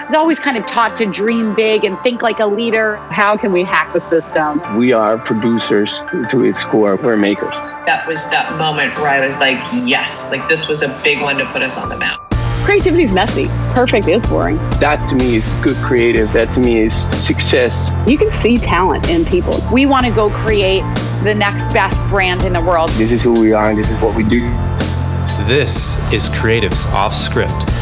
was always kind of taught to dream big and think like a leader. How can we hack the system? We are producers to its core. We're makers. That was that moment where I was like, yes, like this was a big one to put us on the map. Creativity is messy. Perfect is boring. That to me is good creative. That to me is success. You can see talent in people. We want to go create the next best brand in the world. This is who we are and this is what we do. This is Creative's Offscript.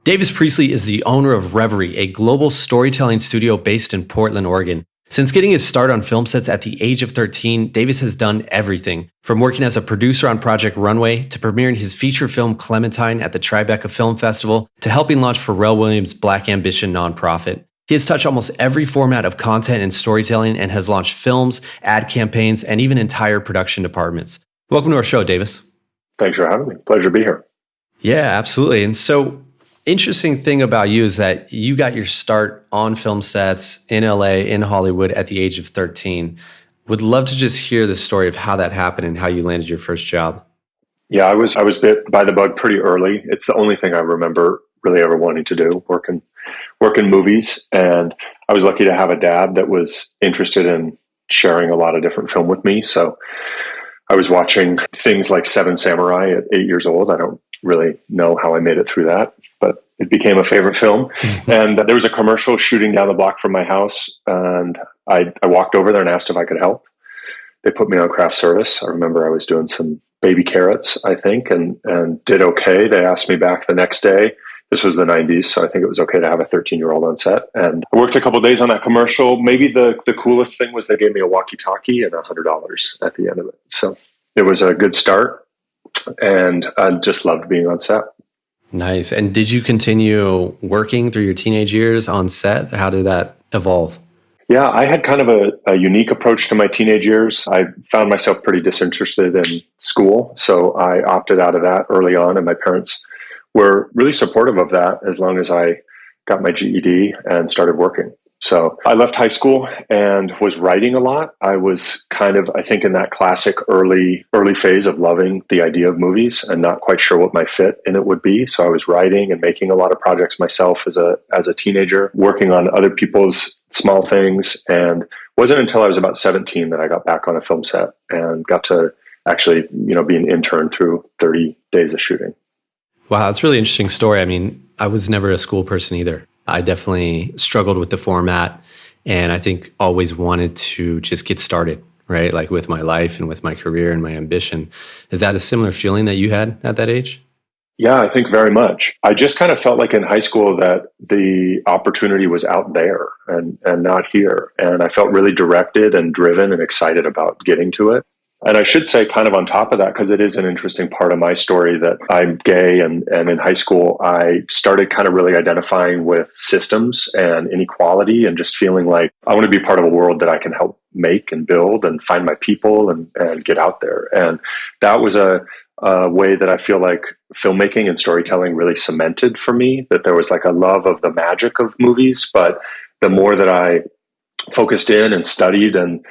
Davis Priestley is the owner of Revery, a global storytelling studio based in Portland, Oregon. Since getting his start on film sets at the age of 13, Davis has done everything, from working as a producer on Project Runway, to premiering his feature film Clementine at the Tribeca Film Festival, to helping launch Pharrell Williams' Black Ambition nonprofit. He has touched almost every format of content and storytelling and has launched films, ad campaigns, and even entire production departments. Welcome to our show, Davis. Thanks for having me. Pleasure to be here. Yeah, absolutely. And so, interesting thing about you is that you got your start on film sets in LA, in Hollywood at the age of 13. Would love to just hear the story of how that happened and how you landed your first job. Yeah, I was bit by the bug pretty early. It's the only thing I remember really ever wanting to do, work in movies. And I was lucky to have a dad that was interested in sharing a lot of different film with me. So I was watching things like Seven Samurai at 8 years old. I don't really know how I made it through that, but it became a favorite film. And there was a commercial shooting down the block from my house, and I walked over there and asked if I could help. They put me on craft service. I remember I was doing some baby carrots, I think, and did okay. They asked me back the next day. This was the 90s, so I think it was okay to have a 13-year-old on set. And I worked a couple of days on that commercial. Maybe the coolest thing was they gave me a walkie-talkie and $100 at the end of it. So it was a good start, and I just loved being on set. Nice. And did you continue working through your teenage years on set? How did that evolve? Yeah, I had kind of a unique approach to my teenage years. I found myself pretty disinterested in school, so I opted out of that early on, and my parents were really supportive of that as long as I got my GED and started working. So I left high school and was writing a lot. I was kind of, I think, in that classic early phase of loving the idea of movies and not quite sure what my fit in it would be. So I was writing and making a lot of projects myself as a teenager, working on other people's small things. And it wasn't until I was about 17 that I got back on a film set and got to actually, be an intern through 30 days of shooting. Wow, that's a really interesting story. I mean, I was never a school person either. I definitely struggled with the format, and I think always wanted to just get started, right? Like with my life and with my career and my ambition. Is that a similar feeling that you had at that age? Yeah, I think very much. I just kind of felt like in high school that the opportunity was out there and not here. And I felt really directed and driven and excited about getting to it. And I should say, kind of on top of that, because it is an interesting part of my story, that I'm gay, and in high school, I started kind of really identifying with systems and inequality and just feeling like I want to be part of a world that I can help make and build and find my people and get out there. And that was a way that I feel like filmmaking and storytelling really cemented for me, that there was like a love of the magic of movies. But the more that I focused in and studied and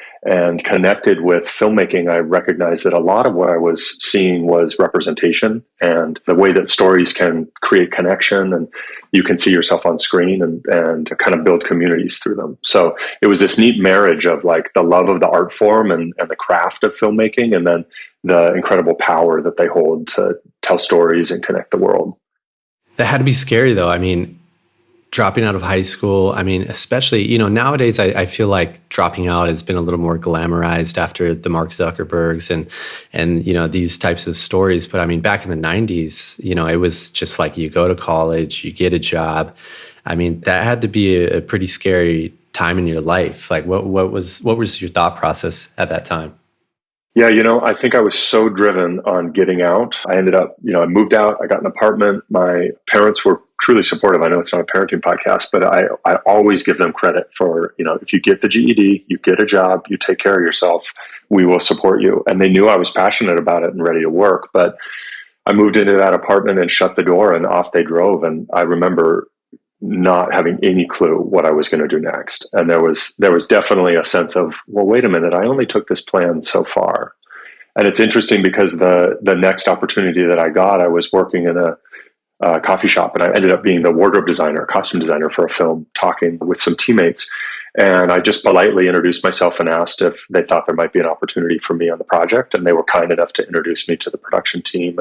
connected with filmmaking, I recognized that a lot of what I was seeing was representation and the way that stories can create connection, and you can see yourself on screen and kind of build communities through them. So it was this neat marriage of like the love of the art form and the craft of filmmaking, and then the incredible power that they hold to tell stories and connect the world. That had to be scary though. I mean, dropping out of high school, I mean, especially, nowadays I feel like dropping out has been a little more glamorized after the Mark Zuckerbergs and these types of stories. But I mean, back in the 90s, it was just like you go to college, you get a job. I mean, that had to be a pretty scary time in your life. Like what was your thought process at that time? Yeah, I think I was so driven on getting out. I ended up, I moved out, I got an apartment. My parents were truly supportive. I know it's not a parenting podcast, but I always give them credit for, if you get the GED, you get a job, you take care of yourself, we will support you. And they knew I was passionate about it and ready to work. But I moved into that apartment and shut the door, and off they drove. And I remember not having any clue what I was going to do next. And there was definitely a sense of, well, wait a minute, I only took this plan so far. And it's interesting because the next opportunity that I got, I was working in a coffee shop, and I ended up being the wardrobe designer, costume designer for a film, talking with some teammates. And I just politely introduced myself and asked if they thought there might be an opportunity for me on the project. And they were kind enough to introduce me to the production team.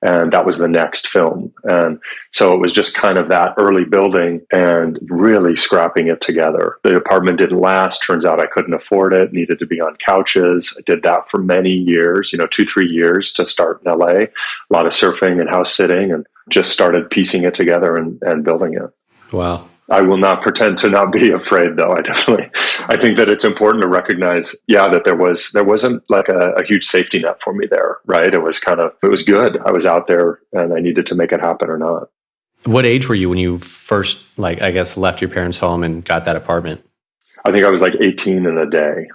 And that was the next film. And so it was just kind of that early building and really scrapping it together. The apartment didn't last. Turns out I couldn't afford it, needed to be on couches. I did that for many years, 2-3 years to start in LA, a lot of surfing and house sitting, and just started piecing it together and building it. Wow. I will not pretend to not be afraid, though. I think that it's important to recognize, that there wasn't like a huge safety net for me there, right? It was good. I was out there and I needed to make it happen or not. What age were you when you first, left your parents' home and got that apartment? I think I was like 18 in a day.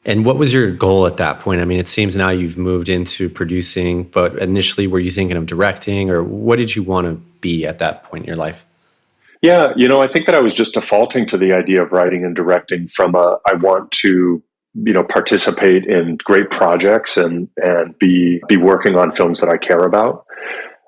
And what was your goal at that point? I mean, it seems now you've moved into producing, but initially were you thinking of directing, or what did you want to be at that point in your life? Yeah, I think that I was just defaulting to the idea of writing and directing from I want to, participate in great projects and be working on films that I care about.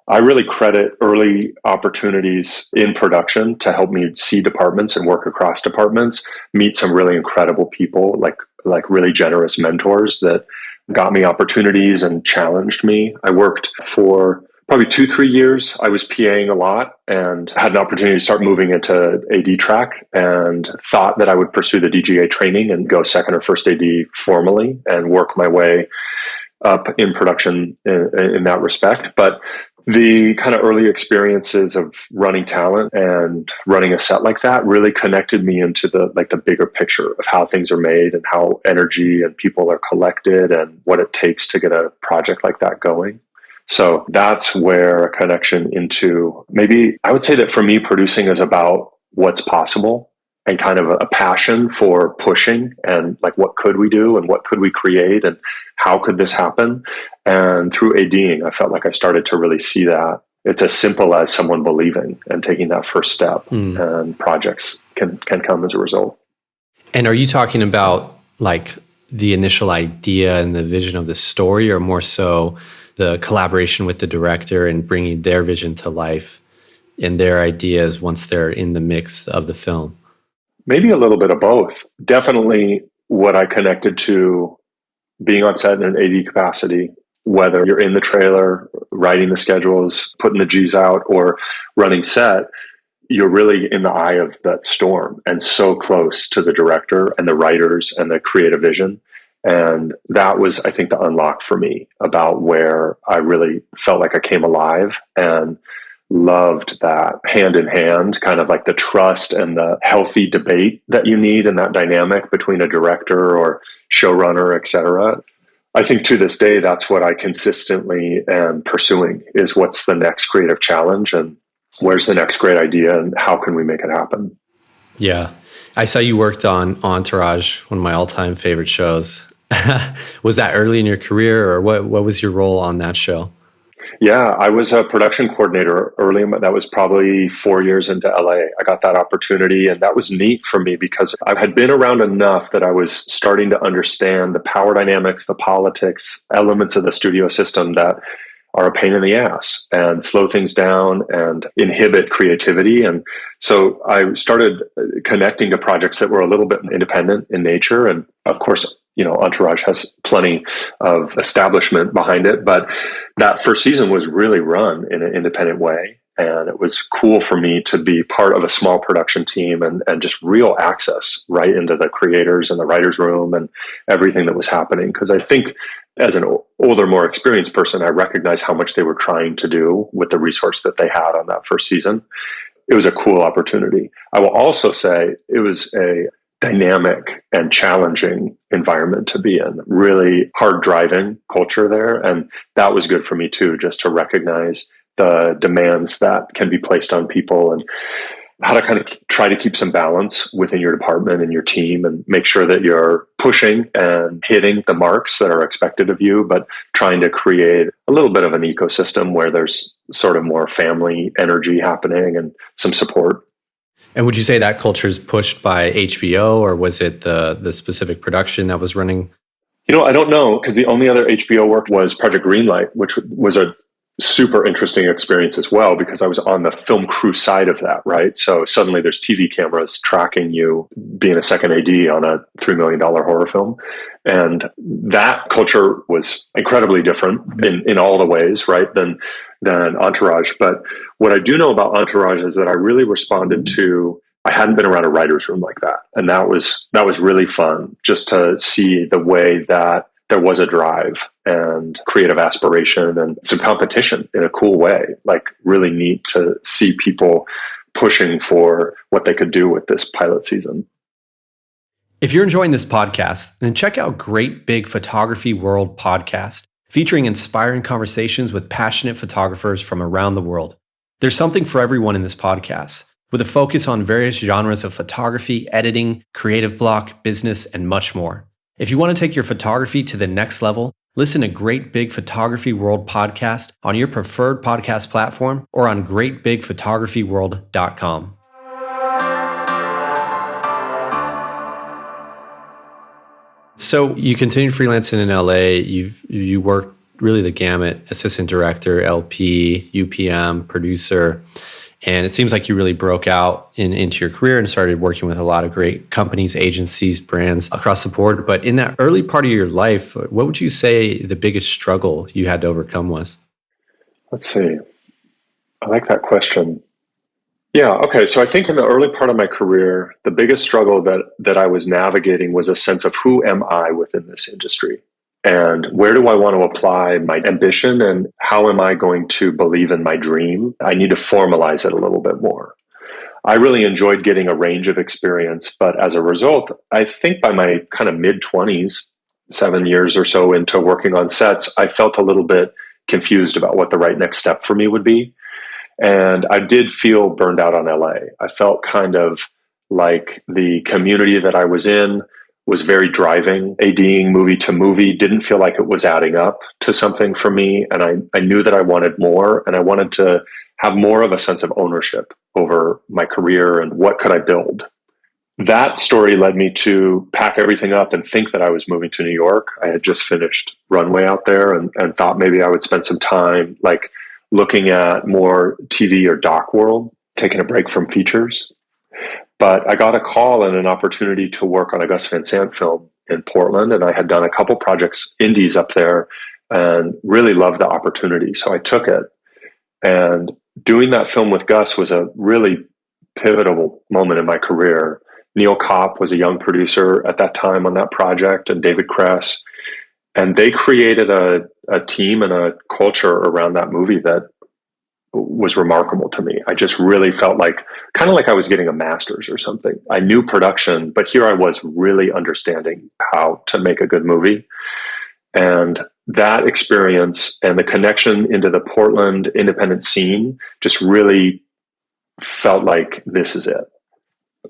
I really credit early opportunities in production to help me see departments and work across departments, meet some really incredible people, like really generous mentors that got me opportunities and challenged me. I worked for probably 2-3 years. I was PAing a lot and had an opportunity to start moving into AD track, and thought that I would pursue the DGA training and go second or first AD formally and work my way up in production in that respect. But the kind of early experiences of running talent and running a set like that really connected me into the bigger picture of how things are made and how energy and people are collected and what it takes to get a project like that going. So that's where a connection into, maybe I would say that for me, producing is about what's possible and kind of a passion for pushing and like, what could we do and what could we create and how could this happen? And through ADing, I felt like I started to really see that. It's as simple as someone believing and taking that first step, and projects can come as a result. And are you talking about like the initial idea and the vision of the story, or more so the collaboration with the director and bringing their vision to life and their ideas once they're in the mix of the film? Maybe a little bit of both. Definitely what I connected to being on set in an AD capacity, whether you're in the trailer, writing the schedules, putting the G's out, or running set, you're really in the eye of that storm and so close to the director and the writers and the creative vision. And that was, I think, the unlock for me about where I really felt like I came alive and loved that hand in hand, kind of like the trust and the healthy debate that you need in that dynamic between a director or showrunner, et cetera. I think to this day, that's what I consistently am pursuing, is what's the next creative challenge and where's the next great idea and how can we make it happen? Yeah. I saw you worked on Entourage, one of my all-time favorite shows. Was that early in your career, or what was your role on that show? Yeah, I was a production coordinator early. That was probably 4 years into LA. I got that opportunity, and that was neat for me because I had been around enough that I was starting to understand the power dynamics, the politics, elements of the studio system that are a pain in the ass and slow things down and inhibit creativity. And so I started connecting to projects that were a little bit independent in nature. And of course, Entourage has plenty of establishment behind it, but that first season was really run in an independent way. And it was cool for me to be part of a small production team and just real access right into the creators and the writer's room and everything that was happening. Because I think as an older, more experienced person, I recognize how much they were trying to do with the resource that they had on that first season. It was a cool opportunity. I will also say it was a dynamic and challenging environment to be in, really hard driving culture there. And that was good for me too, just to recognize the demands that can be placed on people and how to kind of try to keep some balance within your department and your team and make sure that you're pushing and hitting the marks that are expected of you, but trying to create a little bit of an ecosystem where there's sort of more family energy happening and some support. And would you say that culture is pushed by HBO, or was it the specific production that was running? I don't know, because the only other HBO work was Project Greenlight, which was a super interesting experience as well, because I was on the film crew side of that, right? So suddenly there's TV cameras tracking you being a second AD on a $3 million horror film. And that culture was incredibly different in all the ways, right, than Entourage. But what I do know about Entourage is that I really responded to, I hadn't been around a writer's room like that. And that was really fun, just to see the way that there was a drive and creative aspiration and some competition in a cool way. Like, really neat to see people pushing for what they could do with this pilot season. If you're enjoying this podcast, then check out Great Big Photography World Podcast, featuring inspiring conversations with passionate photographers from around the world. There's something for everyone in this podcast, with a focus on various genres of photography, editing, creative block, business, and much more. If you want to take your photography to the next level, listen to Great Big Photography World Podcast on your preferred podcast platform or on greatbigphotographyworld.com. So you continued freelancing in LA. You worked really the gamut: assistant director, LP, UPM, producer. And it seems like you really broke out into your career and started working with a lot of great companies, agencies, brands across the board. But in that early part of your life, what would you say the biggest struggle you had to overcome was? Let's see. I like that question. Yeah, okay. So I think in the early part of my career, the biggest struggle that I was navigating was a sense of, who am I within this industry? And where do I want to apply my ambition, and how am I going to believe in my dream? I need to formalize it a little bit more. I really enjoyed getting a range of experience, but as a result, I think by my kind of mid-20s, 7 years or so into working on sets, I felt a little bit confused about what the right next step for me would be. And I did feel burned out on LA. I felt kind of like the community that I was in was very driving, ADing movie to movie, didn't feel like it was adding up to something for me. And I knew that I wanted more, and I wanted to have more of a sense of ownership over my career and what could I build. That story led me to pack everything up and think that I was moving to New York. I had just finished Runway out there and thought maybe I would spend some time like looking at more TV or doc world, taking a break from features. But I got a call and an opportunity to work on a Gus Van Sant film in Portland, and I had done a couple projects, indies up there, and really loved the opportunity. So I took it. And doing that film with Gus was a really pivotal moment in my career. Neil Kopp was a young producer at that time on that project, and David Kress. And they created a team and a culture around that movie that was remarkable to me. I just really felt like, kind of like I was getting a master's or something. I knew production, but here I was really understanding how to make a good movie. And that experience and the connection into the Portland independent scene just really felt like, this is it.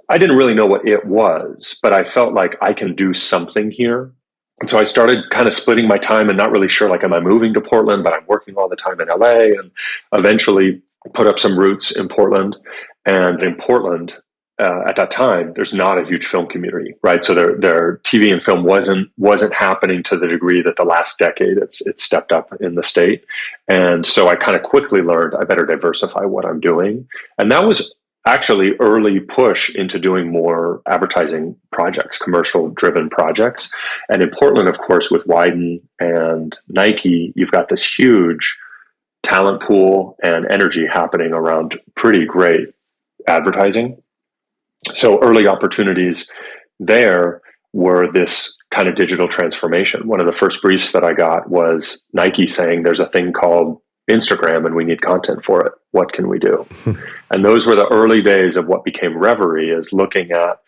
I didn't really know what it was, but I felt like I can do something here. And so I started kind of splitting my time and not really sure, like, am I moving to Portland? But I'm working all the time in LA, and eventually put up some roots in Portland. And in Portland, at that time, there's not a huge film community, right? So their TV and film wasn't happening to the degree that the last decade it's stepped up in the state. And so I kind of quickly learned I better diversify what I'm doing. And that was actually early push into doing more advertising projects, commercial driven projects. And in Portland, of course, with Wyden and Nike, you've got this huge talent pool and energy happening around pretty great advertising. So early opportunities there were this kind of digital transformation. One of the first briefs that I got was Nike saying there's a thing called Instagram and we need content for it. What can we do? And those were the early days of what became Revery, is looking at,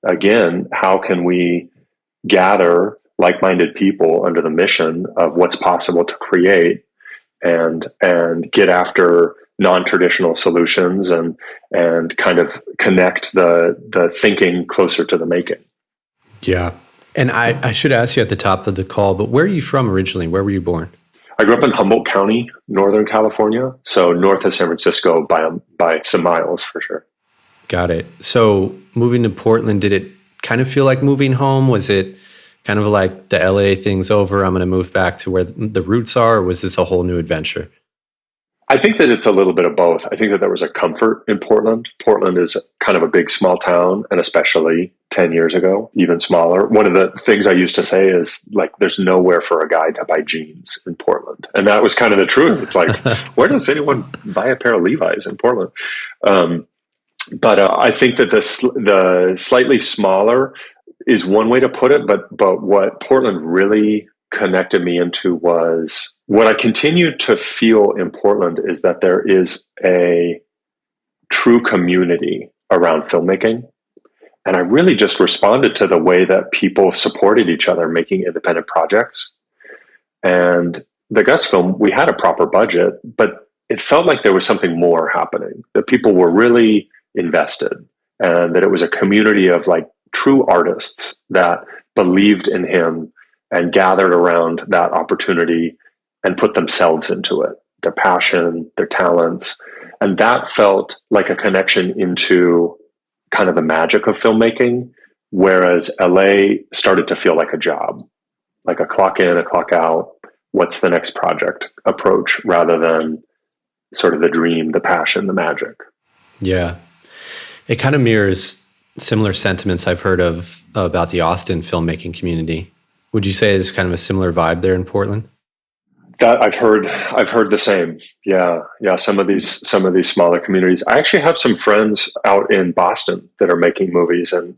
again, how can we gather like-minded people under the mission of what's possible to create and get after non-traditional solutions and kind of connect the thinking closer to the making. Yeah. And I should ask you at the top of the call, but where are you from originally? Where were you born? I grew up in Humboldt County, Northern California, so north of San Francisco by some miles for sure. Got it. So moving to Portland, did it kind of feel like moving home? Was it kind of like the LA thing's over, I'm going to move back to where the roots are, or was this a whole new adventure? I think that it's a little bit of both. I think that there was a comfort in Portland. Portland is kind of a big, small town, and especially 10 years ago, even smaller. One of the things I used to say is like, there's nowhere for a guy to buy jeans in Portland. And that was kind of the truth. It's like, where does anyone buy a pair of Levi's in Portland? But I think that the slightly smaller is one way to put it. But what Portland really connected me into was what I continued to feel in Portland is that there is a true community around filmmaking. And I really just responded to the way that people supported each other making independent projects. And the Gus film, we had a proper budget, but it felt like there was something more happening, that people were really invested, and that it was a community of like true artists that believed in him and gathered around that opportunity and put themselves into it, their passion, their talents. And that felt like a connection into kind of the magic of filmmaking, whereas LA started to feel like a job, like a clock in, a clock out, what's the next project approach, rather than sort of the dream, the passion, the magic. Yeah. It kind of mirrors similar sentiments I've heard of about the Austin filmmaking community. Would you say it's kind of a similar vibe there in Portland? That I've heard the same. Yeah. Some of these smaller communities. I actually have some friends out in Boston that are making movies, and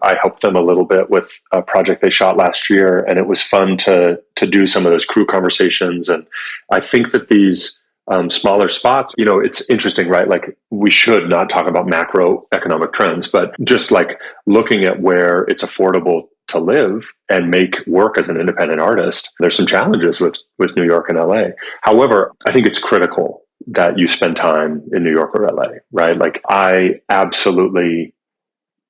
I helped them a little bit with a project they shot last year, and it was fun to do some of those crew conversations. And I think that these smaller spots, it's interesting, right? Like, we should not talk about macroeconomic trends, but just like looking at where it's affordable to live and make work as an independent artist, there's some challenges with New York and LA. However, I think it's critical that you spend time in New York or LA, right? Like, I absolutely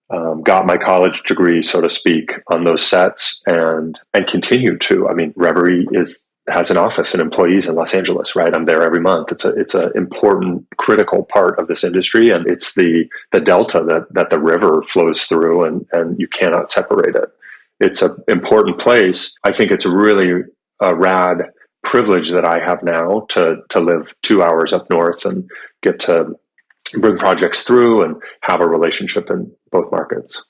got my college degree, so to speak, on those sets and continue to. I mean, Revery has an office and employees in Los Angeles, right? I'm there every month. It's a important, critical part of this industry, and it's the delta that the river flows through, and you cannot separate it. It's an important place. I think it's really a rad privilege that I have now to live 2 hours up north and get to bring projects through and have a relationship in both markets.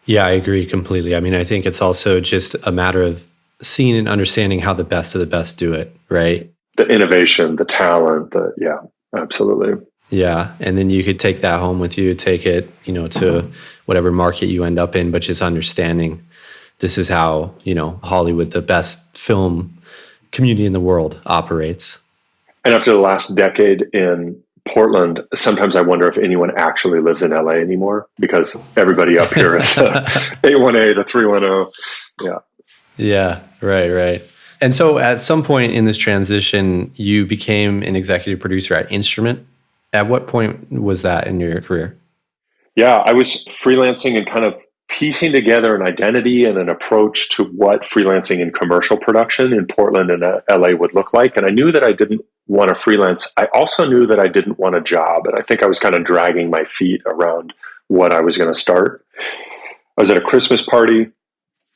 Yeah, I agree completely. I mean, I think it's also just a matter of seeing and understanding how the best of the best do it, right? The innovation, the talent, yeah, absolutely. Yeah. And then you could take that home with you, take it, to whatever market you end up in, but just understanding this is how, Hollywood, the best film community in the world, operates. And after the last decade in Portland, sometimes I wonder if anyone actually lives in LA anymore, because everybody up here is A1A to 310. Yeah. Yeah, right. And so at some point in this transition, you became an executive producer at Instrument. At what point was that in your career? Yeah, I was freelancing and kind of piecing together an identity and an approach to what freelancing in commercial production in Portland and LA would look like. And I knew that I didn't want to freelance. I also knew that I didn't want a job. And I think I was kind of dragging my feet around what I was going to start. I was at a Christmas party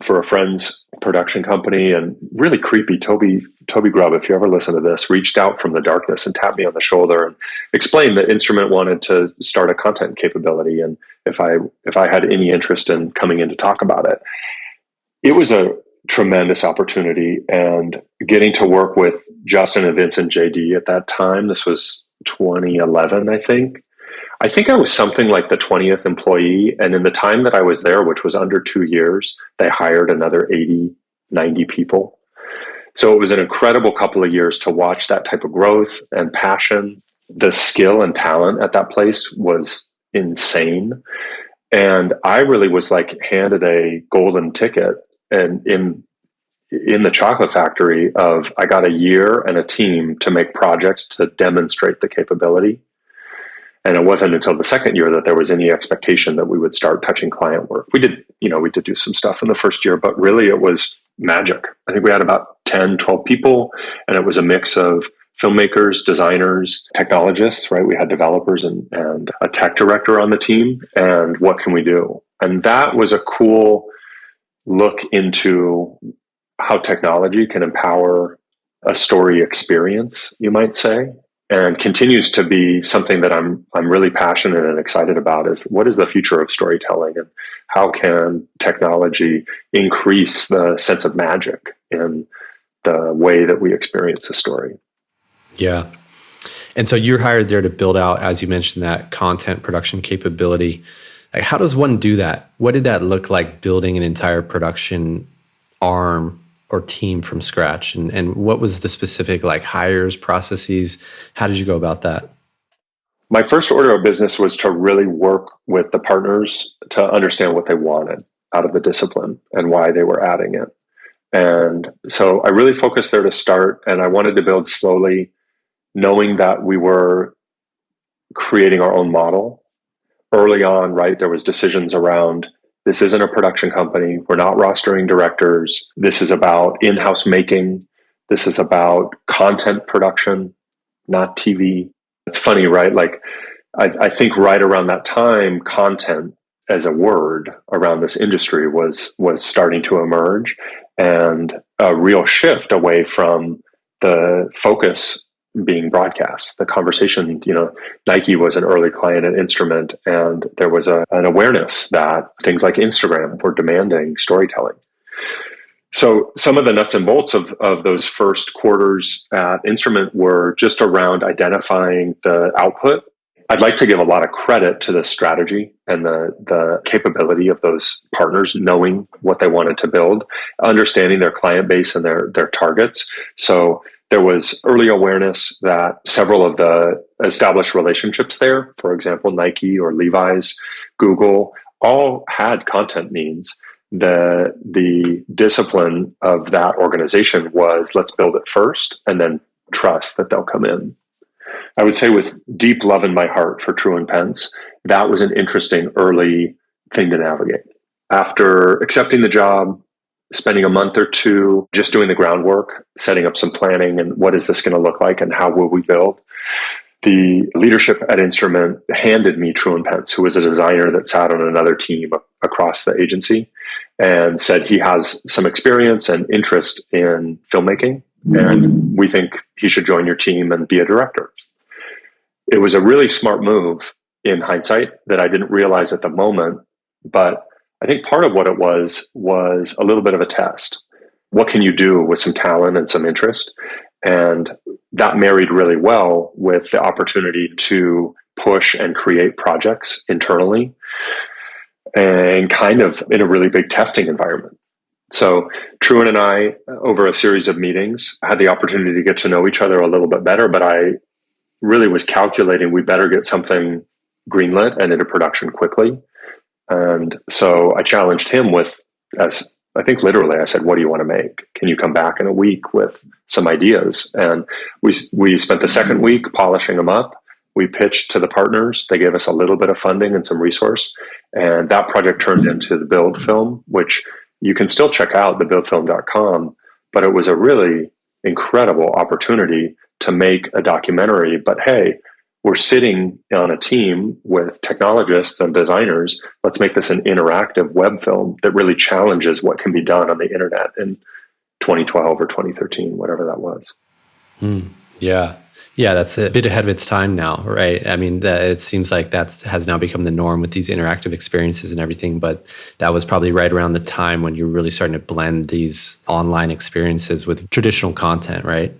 for a friend's production company, and really creepy. Toby Grubb, if you ever listen to this, reached out from the darkness and tapped me on the shoulder and explained that Instrument wanted to start a content capability, and if I had any interest in coming in to talk about it. It was a tremendous opportunity, and getting to work with Justin and Vince and JD at that time. This was 2011, I think. I think I was something like the 20th employee. And in the time that I was there, which was under 2 years, they hired another 80, 90 people. So it was an incredible couple of years to watch that type of growth and passion. The skill and talent at that place was insane. And I really was like handed a golden ticket, and in the chocolate factory of, I got a year and a team to make projects to demonstrate the capability. And it wasn't until the second year that there was any expectation that we would start touching client work. We did do some stuff in the first year, but really it was magic. I think we had about 10, 12 people, and it was a mix of filmmakers, designers, technologists, right? We had developers and a tech director on the team. And what can we do? And that was a cool look into how technology can empower a story experience, you might say, and continues to be something that I'm really passionate and excited about. Is what is the future of storytelling, and how can technology increase the sense of magic in the way that we experience a story? Yeah. And so you're hired there to build out, as you mentioned, that content production capability. Like, how does one do that? What did that look like, building an entire production arm or team from scratch? And what was the specific hires, processes? How did you go about that? My first order of business was to really work with the partners to understand what they wanted out of the discipline and why they were adding it. And so I really focused there to start, and I wanted to build slowly, knowing that we were creating our own model. Early on, right, there was decisions around, this isn't a production company. We're not rostering directors. This is about in-house making. This is about content production, not TV. It's funny, right? I think right around that time, content as a word around this industry was starting to emerge, and a real shift away from the focus being broadcast. The conversation, Nike was an early client at Instrument, and there was an awareness that things like Instagram were demanding storytelling. So some of the nuts and bolts of those first quarters at Instrument were just around identifying the output. I'd like to give a lot of credit to the strategy and the capability of those partners, knowing what they wanted to build, understanding their client base and their targets. So there was early awareness that several of the established relationships there, for example, Nike or Levi's, Google, all had content needs. The discipline of that organization was, let's build it first and then trust that they'll come in. I would say, with deep love in my heart for True and Pence, that was an interesting early thing to navigate. After accepting the job, spending a month or two just doing the groundwork, setting up some planning, and what is this going to look like and how will we build? The leadership at Instrument handed me True and Pence, who was a designer that sat on another team across the agency, and said he has some experience and interest in filmmaking, and we think he should join your team and be a director. It was a really smart move in hindsight that I didn't realize at the moment, but I think part of what it was a little bit of a test. What can you do with some talent and some interest? And that married really well with the opportunity to push and create projects internally, and kind of in a really big testing environment. So Truan and I, over a series of meetings, had the opportunity to get to know each other a little bit better, but I really was calculating we better get something greenlit and into production quickly. And so I challenged him with, as I think literally, I said, what do you want to make? Can you come back in a week with some ideas? And we spent the second week polishing them up. We pitched to the partners. They gave us a little bit of funding and some resource. And that project turned into the Build film, which you can still check out, thebuildfilm.com. But it was a really incredible opportunity to make a documentary. But hey, we're sitting on a team with technologists and designers. Let's make this an interactive web film that really challenges what can be done on the internet in 2012 or 2013, whatever that was. Yeah. Yeah, that's a bit ahead of its time now, right? I mean, it seems like that has now become the norm with these interactive experiences and everything, but that was probably right around the time when you're really starting to blend these online experiences with traditional content, right?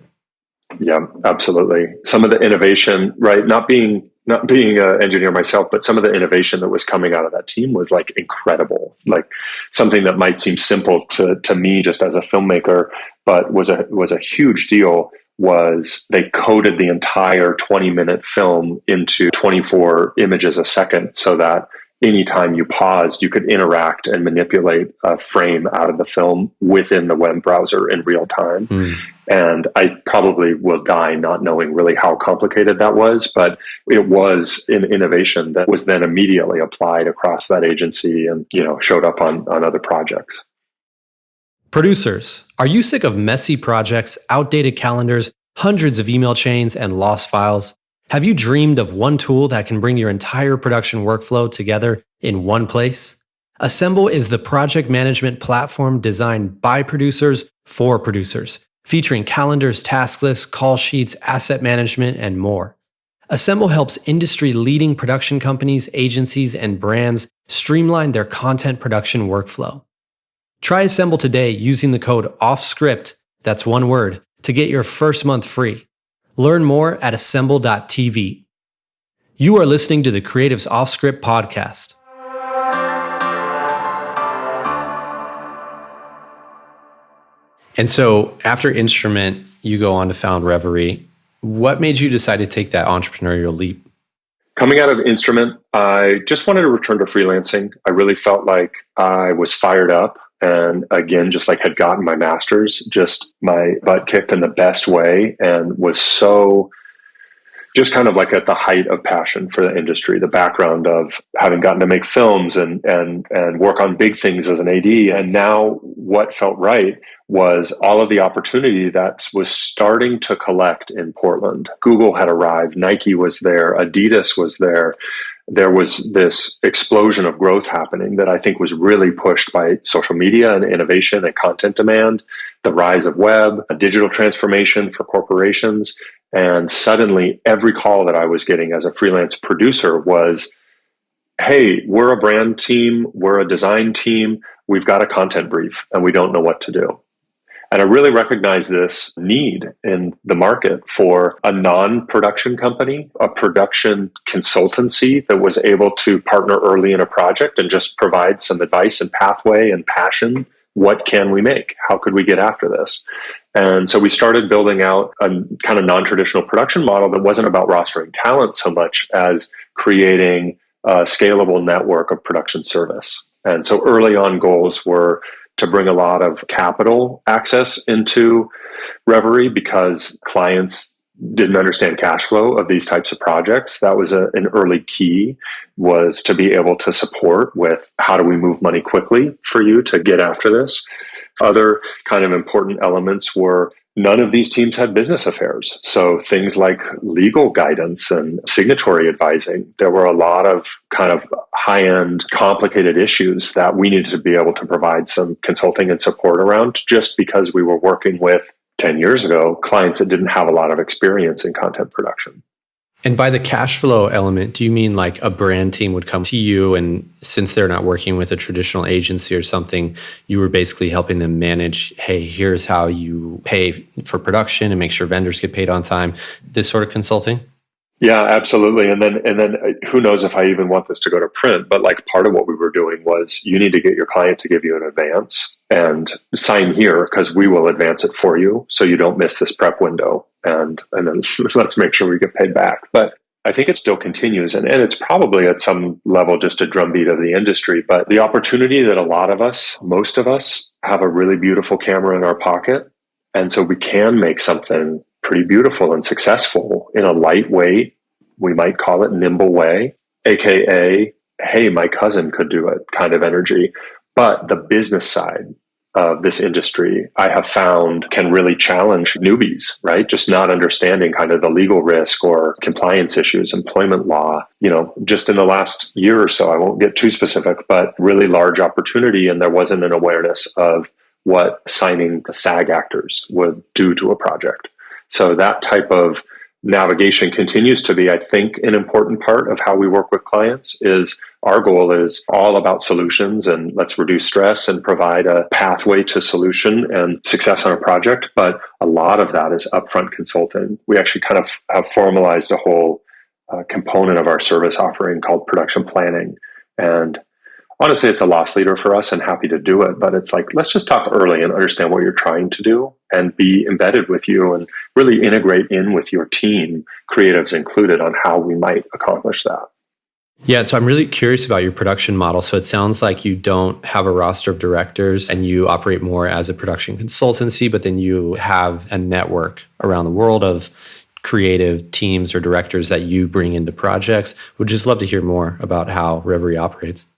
Yeah, absolutely. Some of the innovation, right? Not being an engineer myself, but some of the innovation that was coming out of that team was like incredible. Like something that might seem simple to me just as a filmmaker, but was a huge deal. Was they coded the entire 20-minute film into 24 images a second, so that anytime you paused, you could interact and manipulate a frame out of the film within the web browser in real time. And I probably will die not knowing really how complicated that was, but it was an innovation that was then immediately applied across that agency and, showed up on other projects. Producers, are you sick of messy projects, outdated calendars, hundreds of email chains, and lost files? Have you dreamed of one tool that can bring your entire production workflow together in one place? Assemble is the project management platform designed by producers for producers, featuring calendars, task lists, call sheets, asset management, and more. Assemble helps industry-leading production companies, agencies, and brands streamline their content production workflow. Try Assemble today using the code Offscript, that's one word, to get your first month free. Learn more at assemble.tv. You are listening to the Creatives Offscript podcast. And so after Instrument, you go on to found Revery. What made you decide to take that entrepreneurial leap? Coming out of Instrument, I just wanted to return to freelancing. I really felt like I was fired up and again, just like had gotten my master's, just my butt kicked in the best way and was so just kind of like at the height of passion for the industry, the background of having gotten to make films and work on big things as an AD. And now what felt right was all of the opportunity that was starting to collect in Portland. Google had arrived, Nike was there, Adidas was there. There was this explosion of growth happening that I think was really pushed by social media and innovation and content demand, the rise of web, a digital transformation for corporations. And suddenly every call that I was getting as a freelance producer was, hey, we're a brand team, we're a design team, we've got a content brief and we don't know what to do. And I really recognize this need in the market for a non-production company, a production consultancy that was able to partner early in a project and just provide some advice and pathway and passion. What can we make? How could we get after this? And so we started building out a kind of non-traditional production model that wasn't about rostering talent so much as creating a scalable network of production service. And so early on goals were to bring a lot of capital access into Revery because clients didn't understand cash flow of these types of projects. That was an early key, was to be able to support with how do we move money quickly for you to get after this. Other kind of important elements were none of these teams had business affairs. So things like legal guidance and signatory advising, there were a lot of kind of high-end complicated issues that we needed to be able to provide some consulting and support around just because we were working with 10 years ago, clients that didn't have a lot of experience in content production. And by the cash flow element, do you mean like a brand team would come to you and since they're not working with a traditional agency or something, you were basically helping them manage, hey, here's how you pay for production and make sure vendors get paid on time, this sort of consulting? Yeah, absolutely. And then who knows if I even want this to go to print, but like part of what we were doing was you need to get your client to give you an advance and sign here because we will advance it for you so you don't miss this prep window. And then let's make sure we get paid back. But I think it still continues. And it's probably at some level just a drumbeat of the industry. But the opportunity that a lot of us, most of us, have a really beautiful camera in our pocket. And so we can make something pretty beautiful and successful in a lightweight, we might call it nimble way, AKA, hey, my cousin could do it kind of energy. But the business side of this industry, I have found can really challenge newbies, right? Just not understanding kind of the legal risk or compliance issues, employment law, just in the last year or so, I won't get too specific, but really large opportunity. And there wasn't an awareness of what signing SAG actors would do to a project. So that type of navigation continues to be, I think, an important part of how we work with clients. Is our goal is all about solutions and let's reduce stress and provide a pathway to solution and success on a project. But a lot of that is upfront consulting. We actually kind of have formalized a whole component of our service offering called production planning. And honestly, it's a loss leader for us and happy to do it. But it's like, let's just talk early and understand what you're trying to do and be embedded with you and really integrate in with your team, creatives included, on how we might accomplish that. Yeah, so I'm really curious about your production model. So it sounds like you don't have a roster of directors and you operate more as a production consultancy, but then you have a network around the world of creative teams or directors that you bring into projects. Would just love to hear more about how Revery operates.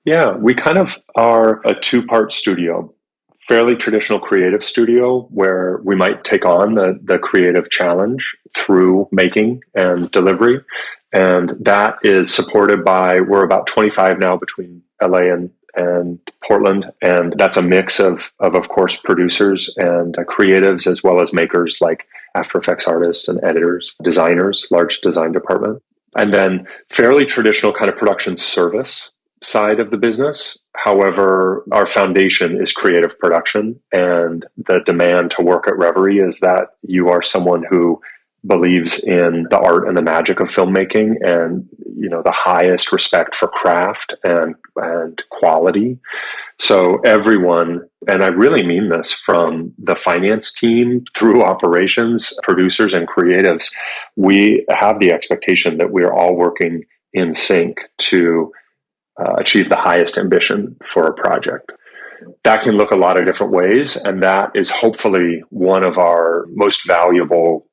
Yeah, we kind of are a two-part studio. fairly traditional creative studio where we might take on the creative challenge through making and delivery. And that is supported by, we're about 25 now between LA and Portland. And that's a mix of course, producers and creatives, as well as makers like After Effects artists and editors, designers, large design department. And then fairly traditional kind of production service side of the business. However, our foundation is creative production, and the demand to work at Revery is that you are someone who believes in the art and the magic of filmmaking, and the highest respect for craft and quality. So everyone, and I really mean this, from the finance team through operations, producers, and creatives, we have the expectation that we're all working in sync to achieve the highest ambition for a project. That can look a lot of different ways, and that is hopefully one of our most valuable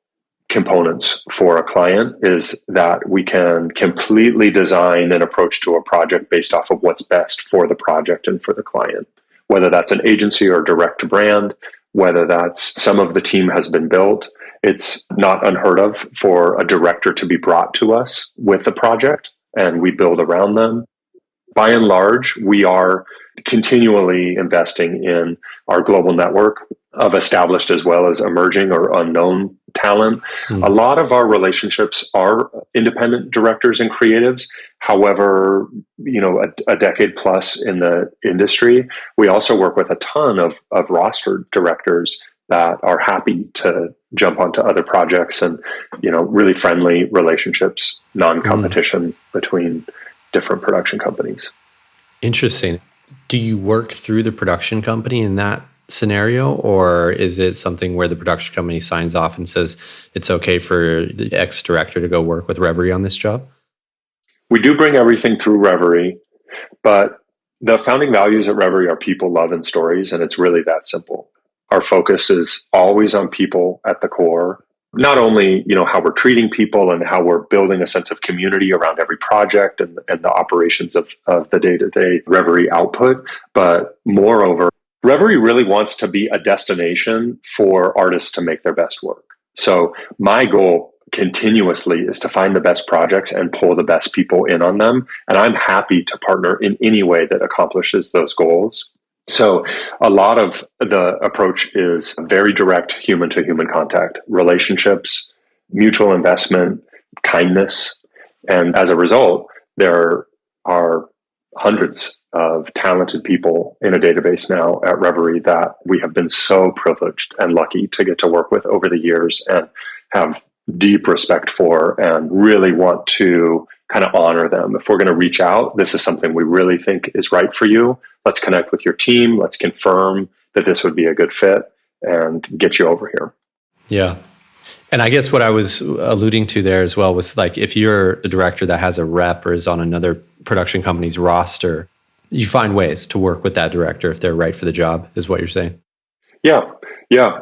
components for a client, is that we can completely design an approach to a project based off of what's best for the project and for the client, whether that's an agency or direct to brand, whether that's some of the team has been built. It's not unheard of for a director to be brought to us with a project, and we build around them. By and large, we are continually investing in our global network of established as well as emerging or unknown talent. A lot of our relationships are independent directors and creatives. However, a decade plus in the industry, we also work with a ton of rostered directors that are happy to jump onto other projects, and really friendly relationships, non-competition between different production companies. Interesting. Do you work through the production company in that scenario, or is it something where the production company signs off and says it's okay for the ex-director to go work with Revery on this job? We do bring everything through Revery, but the founding values at Revery are people, love, and stories, and it's really that simple. Our focus is always on people at the core. Not only, how we're treating people and how we're building a sense of community around every project and the operations of the day-to-day Revery output, but moreover, Revery really wants to be a destination for artists to make their best work. So my goal continuously is to find the best projects and pull the best people in on them. And I'm happy to partner in any way that accomplishes those goals. So a lot of the approach is very direct human-to-human contact, relationships, mutual investment, kindness. And as a result, there are hundreds of talented people in a database now at Revery that we have been so privileged and lucky to get to work with over the years and have deep respect for, and really want to kind of honor them. If we're going to reach out, this is something we really think is right for you. Let's connect with your team. Let's confirm that this would be a good fit and get you over here. Yeah. And I guess what I was alluding to there as well was, like, if you're a director that has a rep or is on another production company's roster, you find ways to work with that director if they're right for the job, is what you're saying. Yeah.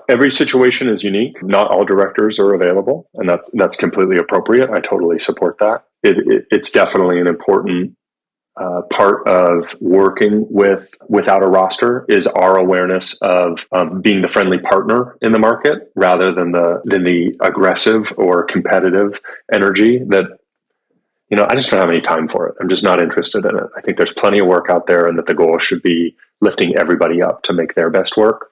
Every situation is unique. Not all directors are available, and that's completely appropriate. I totally support that. It's definitely an important part of working without a roster is our awareness of being the friendly partner in the market rather than the aggressive or competitive energy that, I just don't have any time for it. I'm just not interested in it. I think there's plenty of work out there, and that the goal should be lifting everybody up to make their best work.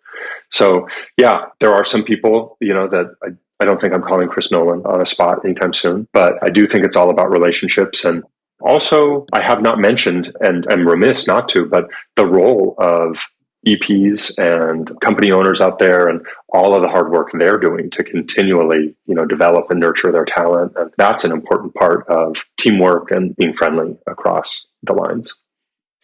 So yeah, there are some people, that I don't think I'm calling Chris Nolan on a spot anytime soon, but I do think it's all about relationships. And also, I have not mentioned, and I'm remiss not to, but the role of EPs and company owners out there and all of the hard work they're doing to continually, develop and nurture their talent. And that's an important part of teamwork and being friendly across the lines.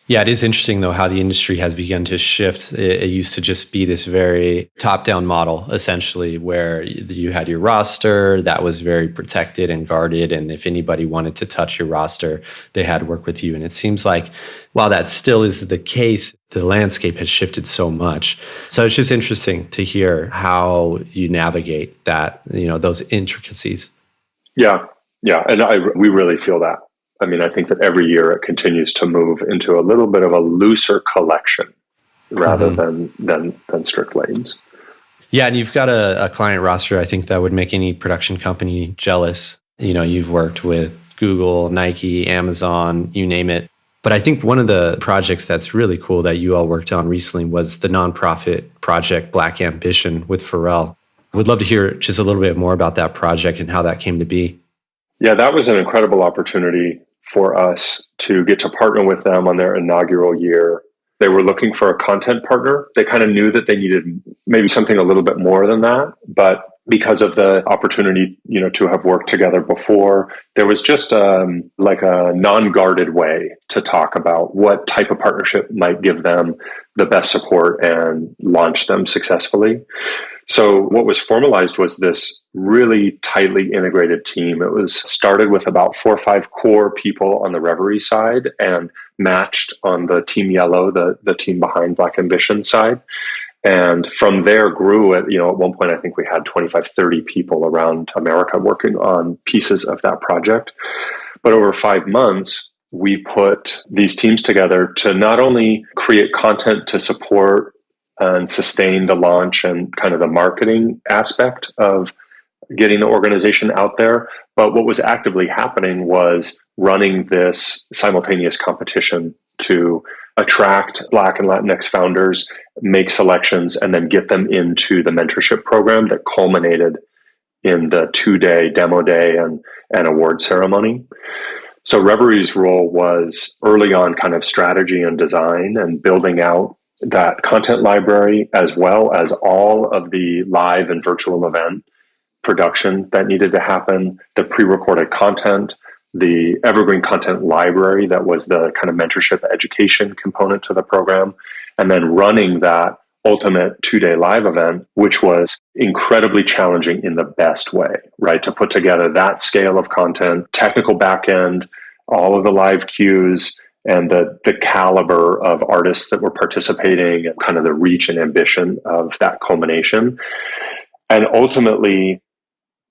Yeah, it is interesting, though, how the industry has begun to shift. It used to just be this very top-down model, essentially, where you had your roster that was very protected and guarded. And if anybody wanted to touch your roster, they had to work with you. And it seems like, while that still is the case, the landscape has shifted so much. So it's just interesting to hear how you navigate that, those intricacies. Yeah. And we really feel that. I mean, I think that every year it continues to move into a little bit of a looser collection rather than strict lanes. Yeah, and you've got a client roster, I think, that would make any production company jealous. You've worked with Google, Nike, Amazon, you name it. But I think one of the projects that's really cool that you all worked on recently was the nonprofit project Black Ambition with Pharrell. Would love to hear just a little bit more about that project and how that came to be. Yeah, that was an incredible opportunity for us to get to partner with them on their inaugural year. They were looking for a content partner. They kind of knew that they needed maybe something a little bit more than that, but because of the opportunity, to have worked together before, there was just like a non-guarded way to talk about what type of partnership might give them the best support and launch them successfully. So what was formalized was this really tightly integrated team. It was started with about 4 or 5 core people on the Revery side and matched on the Team Yellow, the team behind Black Ambition side. And from there grew at one point, I think we had 25, 30 people around America working on pieces of that project. But over 5 months, we put these teams together to not only create content to support and sustain the launch and kind of the marketing aspect of getting the organization out there, but what was actively happening was running this simultaneous competition to attract Black and Latinx founders, make selections, and then get them into the mentorship program that culminated in the 2-day demo day and award ceremony. So Revery's role was early on kind of strategy and design and building out that content library, as well as all of the live and virtual event production that needed to happen, the pre-recorded content, the evergreen content library that was the kind of mentorship education component to the program, and then running that ultimate 2-day live event, which was incredibly challenging in the best way, right? To put together that scale of content, technical backend, all of the live cues, and the caliber of artists that were participating and kind of the reach and ambition of that culmination. And ultimately,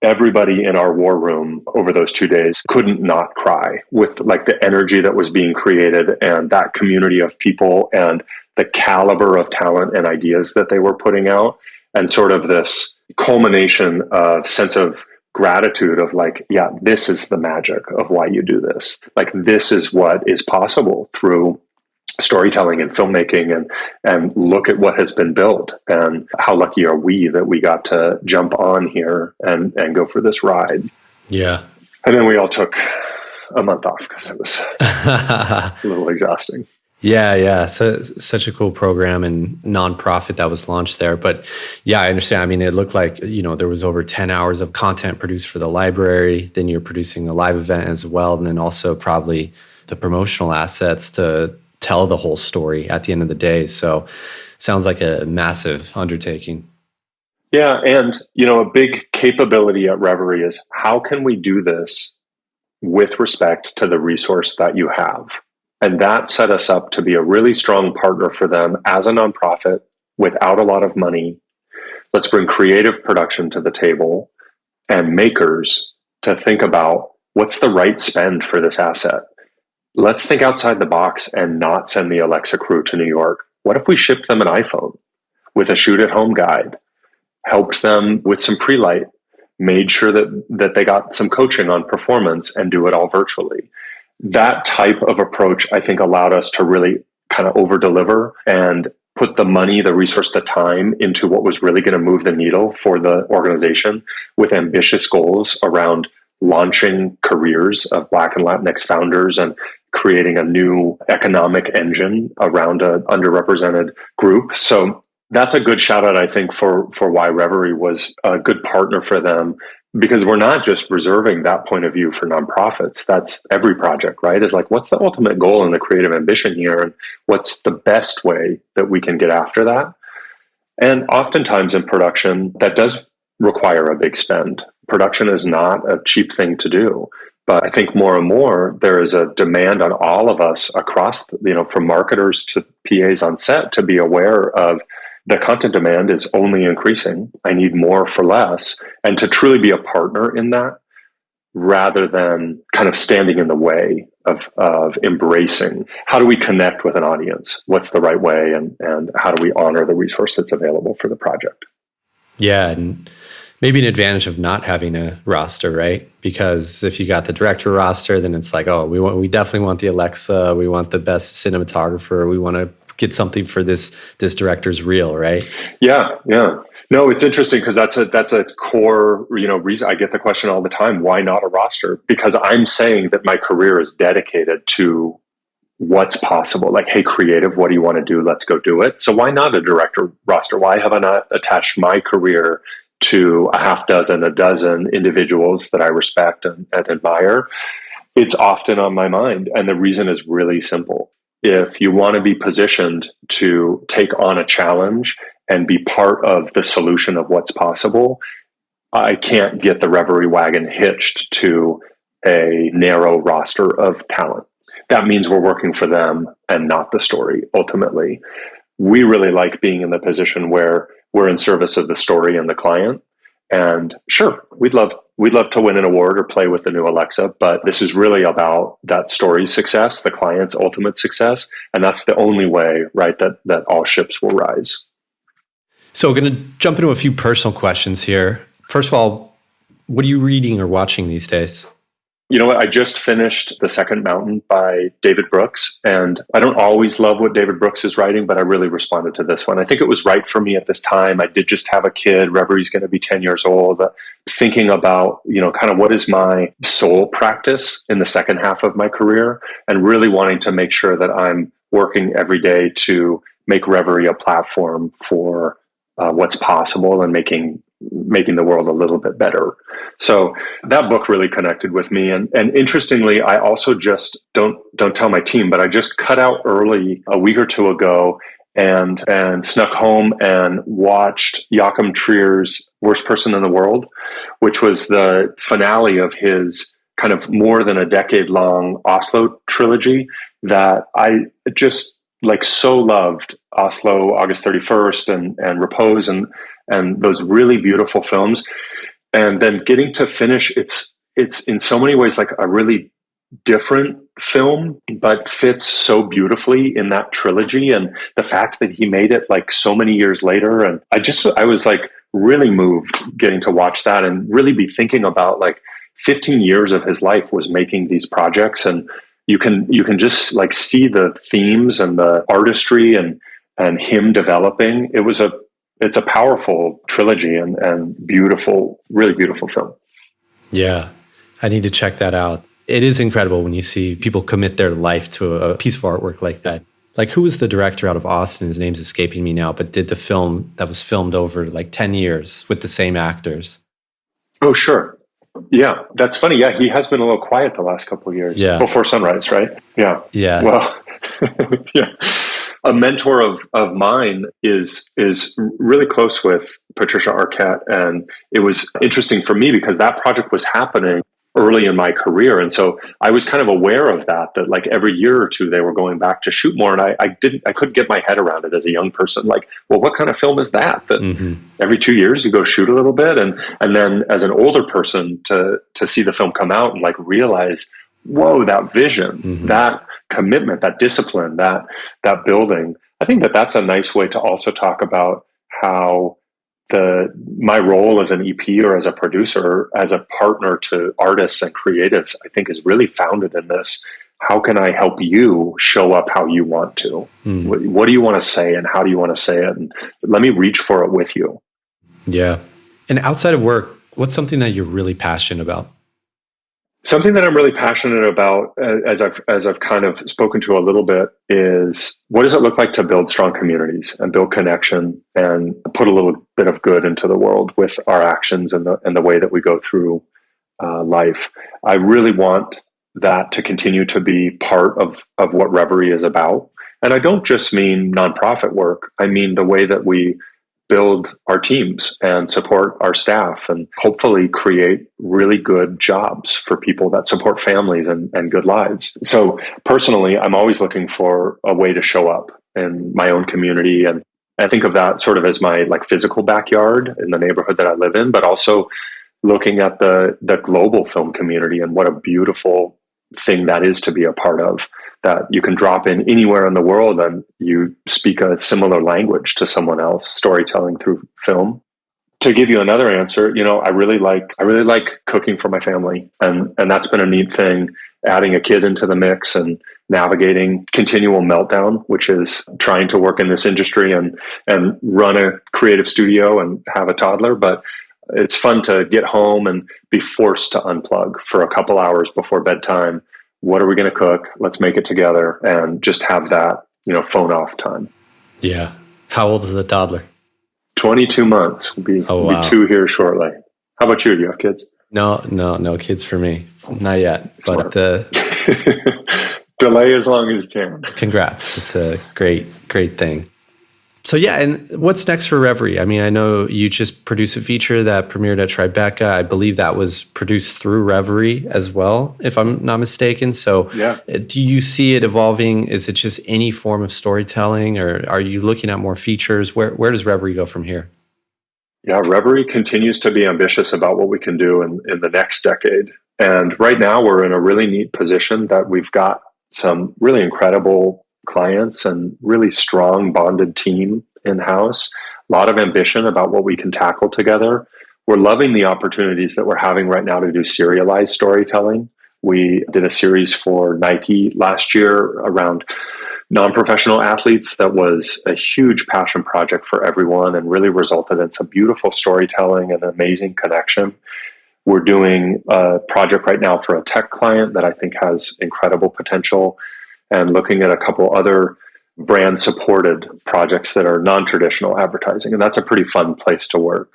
everybody in our war room over those 2 days couldn't not cry with like the energy that was being created and that community of people and the caliber of talent and ideas that they were putting out, and sort of this culmination of sense of gratitude of like, yeah, this is the magic of why you do this. Like, this is what is possible through storytelling and filmmaking, and look at what has been built, and how lucky are we that we got to jump on here and go for this ride. Yeah. And then we all took a month off because it was a little exhausting. Yeah. So such a cool program and nonprofit that was launched there. But yeah, I understand. I mean, it looked like, there was over 10 hours of content produced for the library. Then you're producing a live event as well. And then also probably the promotional assets to tell the whole story at the end of the day. So sounds like a massive undertaking. Yeah. And, a big capability at Revery is how can we do this with respect to the resource that you have? And that set us up to be a really strong partner for them as a nonprofit without a lot of money. Let's bring creative production to the table and makers to think about what's the right spend for this asset. Let's think outside the box and not send the Alexa crew to New York. What if we shipped them an iPhone with a shoot at home guide, helped them with some pre-light, made sure that they got some coaching on performance, and do it all virtually? That type of approach, I think, allowed us to really kind of over-deliver and put the money, the resource, the time into what was really going to move the needle for the organization, with ambitious goals around launching careers of Black and Latinx founders and creating a new economic engine around an underrepresented group. So that's a good shout out, I think, for why Revery was a good partner for them, because we're not just reserving that point of view for nonprofits. That's every project, right? Is like, what's the ultimate goal and the creative ambition here? And what's the best way that we can get after that? And oftentimes in production, that does require a big spend. Production is not a cheap thing to do. But I think more and more, there is a demand on all of us across, from marketers to PAs on set, to be aware of the content demand is only increasing. I need more for less. And to truly be a partner in that rather than kind of standing in the way of embracing. How do we connect with an audience? What's the right way? And how do we honor the resource that's available for the project? Yeah. And maybe an advantage of not having a roster, right? Because if you got the director roster, then it's like, oh, we definitely want the Alexa. We want the best cinematographer. We want to get something for this director's reel, right? Yeah. No, it's interesting because that's a core, reason. I get the question all the time, why not a roster? Because I'm saying that my career is dedicated to what's possible. Like, hey, creative, what do you want to do? Let's go do it. So why not a director roster? Why have I not attached my career to a dozen individuals that I respect and admire? It's often on my mind. And the reason is really simple. If you want to be positioned to take on a challenge and be part of the solution of what's possible, I can't get the Revery wagon hitched to a narrow roster of talent. That means we're working for them and not the story, ultimately. We really like being in the position where we're in service of the story and the client. And sure, we'd love to win an award or play with the new Alexa, but this is really about that story's success, the client's ultimate success. And that's the only way, right, that all ships will rise. So we're going to jump into a few personal questions here. First of all, what are you reading or watching these days? You know what? I just finished The Second Mountain by David Brooks, and I don't always love what David Brooks is writing, but I really responded to this one. I think it was right for me at this time. I did just have a kid. Revery's going to be 10 years old. Thinking about, kind of what is my soul practice in the second half of my career, and really wanting to make sure that I'm working every day to make Revery a platform for what's possible and making the world a little bit better. So that book really connected with me. And interestingly, I also just don't tell my team, but I just cut out early a week or two ago and snuck home and watched Joachim Trier's Worst Person in the World, which was the finale of his kind of more than a decade long Oslo trilogy that I just so loved. Oslo, August 31st and Repose and those really beautiful films. And then getting to finish, it's in so many ways like a really different film, but fits so beautifully in that trilogy. And the fact that he made it so many years later. And I was really moved getting to watch that and really be thinking about 15 years of his life was making these projects. And you can just see the themes and the artistry and him developing. It's a powerful trilogy and beautiful, really beautiful film. Yeah, I need to check that out. It is incredible when you see people commit their life to a piece of artwork like that. Who was the director out of Austin? His name's escaping me now, but did the film that was filmed over 10 years with the same actors. Oh, sure. Yeah, that's funny. Yeah, he has been a little quiet the last couple of years. Yeah. Before Sunrise, right? Yeah. Yeah. Well, yeah. A mentor of mine is really close with Patricia Arquette. And it was interesting for me because that project was happening early in my career. And so I was kind of aware of that every year or two they were going back to shoot more. And I couldn't get my head around it as a young person. Well, what kind of film is that every 2 years you go shoot a little bit? And then as an older person to see the film come out and realize, whoa, that vision, that commitment, that discipline, that building. I think that's a nice way to also talk about how my role as an EP or as a producer, as a partner to artists and creatives, I think is really founded in this. How can I help you show up how you want to? What do you want to say and how do you want to say it? And let me reach for it with you. Yeah. And outside of work, what's something that you're really passionate about? Something that I'm really passionate about, as I've kind of spoken to a little bit, is what does it look like to build strong communities and build connection and put a little bit of good into the world with our actions and the way that we go through life. I really want that to continue to be part of what Revery is about. And I don't just mean nonprofit work. I mean the way that we build our teams and support our staff and hopefully create really good jobs for people that support families and good lives. So personally, I'm always looking for a way to show up in my own community. And I think of that sort of as my physical backyard in the neighborhood that I live in, but also looking at the global film community and what a beautiful thing that is to be a part of, that you can drop in anywhere in the world and you speak a similar language to someone else, storytelling through film. To give you another answer, I really like cooking for my family, and that's been a neat thing, adding a kid into the mix and navigating continual meltdown, which is trying to work in this industry and run a creative studio and have a toddler. But it's fun to get home and be forced to unplug for a couple hours before bedtime. What are we going to cook? Let's make it together and just have that, phone off time. Yeah. How old is the toddler? 22 months. We'll be 2 here shortly. How about you? Do you have kids? No kids for me. Not yet. Smart. But delay as long as you can. Congrats. It's a great thing. So yeah, and what's next for Revery? I mean, I know you just produced a feature that premiered at Tribeca. I believe that was produced through Revery as well, if I'm not mistaken. So yeah. Do you see it evolving? Is it just any form of storytelling, or are you looking at more features? Where does Revery go from here? Yeah, Revery continues to be ambitious about what we can do in the next decade. And right now we're in a really neat position that we've got some really incredible clients and really strong bonded team in-house, a lot of ambition about what we can tackle together. We're loving the opportunities that we're having right now to do serialized storytelling. We did a series for Nike last year around non-professional athletes that was a huge passion project for everyone and really resulted in some beautiful storytelling and amazing connection. We're doing a project right now for a tech client that I think has incredible potential, and looking at a couple other brand supported projects that are non-traditional advertising. And that's a pretty fun place to work.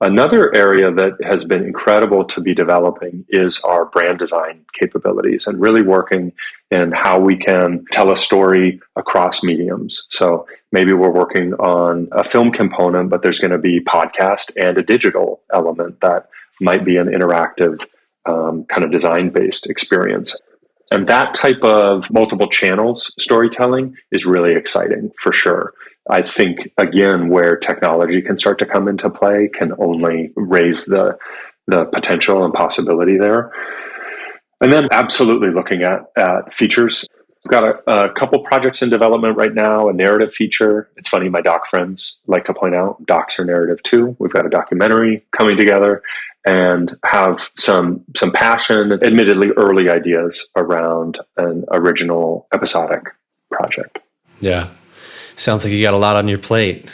Another area that has been incredible to be developing is our brand design capabilities and really working in how we can tell a story across mediums. So maybe we're working on a film component, but there's going to be podcast and a digital element that might be an interactive kind of design-based experience. And that type of multiple channels storytelling is really exciting for sure. I think, again, where technology can start to come into play can only raise the potential and possibility there. And then absolutely looking at features. We've got a couple projects in development right now, a narrative feature. It's funny, my doc friends like to point out docs are narrative too. We've got a documentary coming together and have some passion, admittedly early ideas around an original episodic project. Yeah. Sounds like you got a lot on your plate.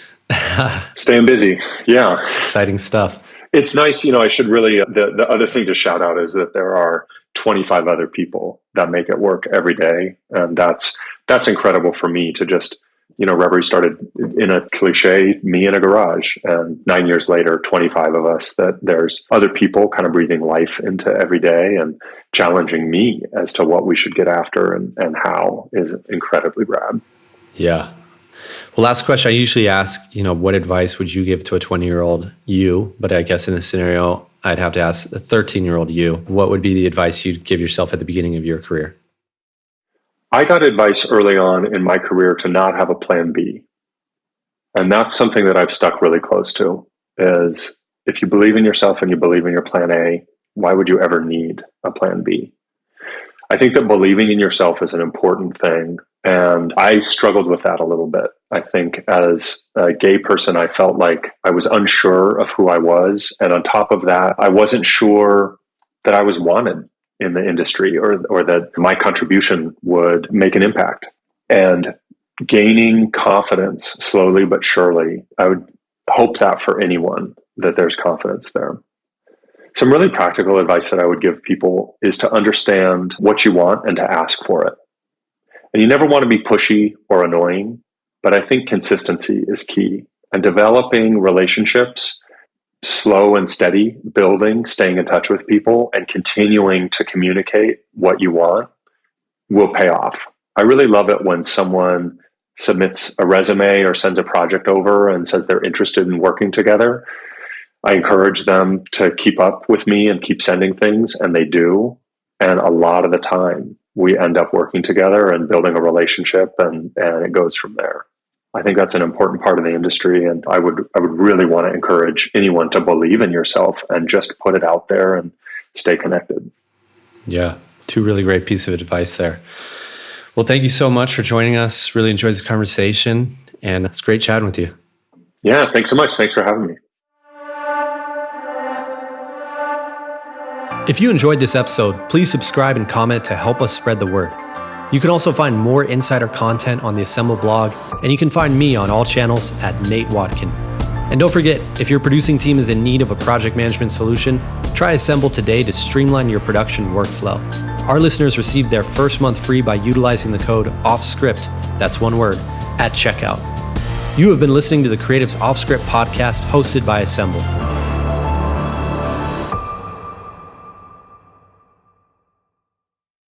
Staying busy. Yeah. Exciting stuff. It's nice. I should really, the other thing to shout out is that there are 25 other people that make it work every day. And that's incredible for me to just, Revery started in a cliche, me in a garage, and 9 years later, 25 of us, that there's other people kind of breathing life into every day and challenging me as to what we should get after and how is incredibly rad. Yeah. Well, last question. I usually ask, what advice would you give to a 20-year-old you? But I guess in this scenario, I'd have to ask a 13-year-old you. What would be the advice you'd give yourself at the beginning of your career? I got advice early on in my career to not have a plan B. And that's something that I've stuck really close to, is if you believe in yourself and you believe in your plan A, why would you ever need a plan B? I think that believing in yourself is an important thing. And I struggled with that a little bit. I think as a gay person, I felt like I was unsure of who I was. And on top of that, I wasn't sure that I was wanted in the industry or that my contribution would make an impact. And gaining confidence slowly but surely, I would hope that for anyone, that there's confidence there. Some really practical advice that I would give people is to understand what you want and to ask for it. And you never want to be pushy or annoying, but I think consistency is key. And developing relationships, slow and steady, building, staying in touch with people, and continuing to communicate what you want will pay off. I really love it when someone submits a resume or sends a project over and says they're interested in working together. I encourage them to keep up with me and keep sending things, and they do. And a lot of the time, we end up working together and building a relationship, and it goes from there. I think that's an important part of the industry. And I would really want to encourage anyone to believe in yourself and just put it out there and stay connected. Yeah. 2 really great pieces of advice there. Well, thank you so much for joining us. Really enjoyed this conversation, and it's great chatting with you. Yeah, thanks so much. Thanks for having me. If you enjoyed this episode, please subscribe and comment to help us spread the word. You can also find more insider content on the Assemble blog, and you can find me on all channels at Nate Watkin. And don't forget, if your producing team is in need of a project management solution, try Assemble today to streamline your production workflow. Our listeners received their first month free by utilizing the code Offscript, that's one word, at checkout. You have been listening to the Creatives Offscript podcast hosted by Assemble.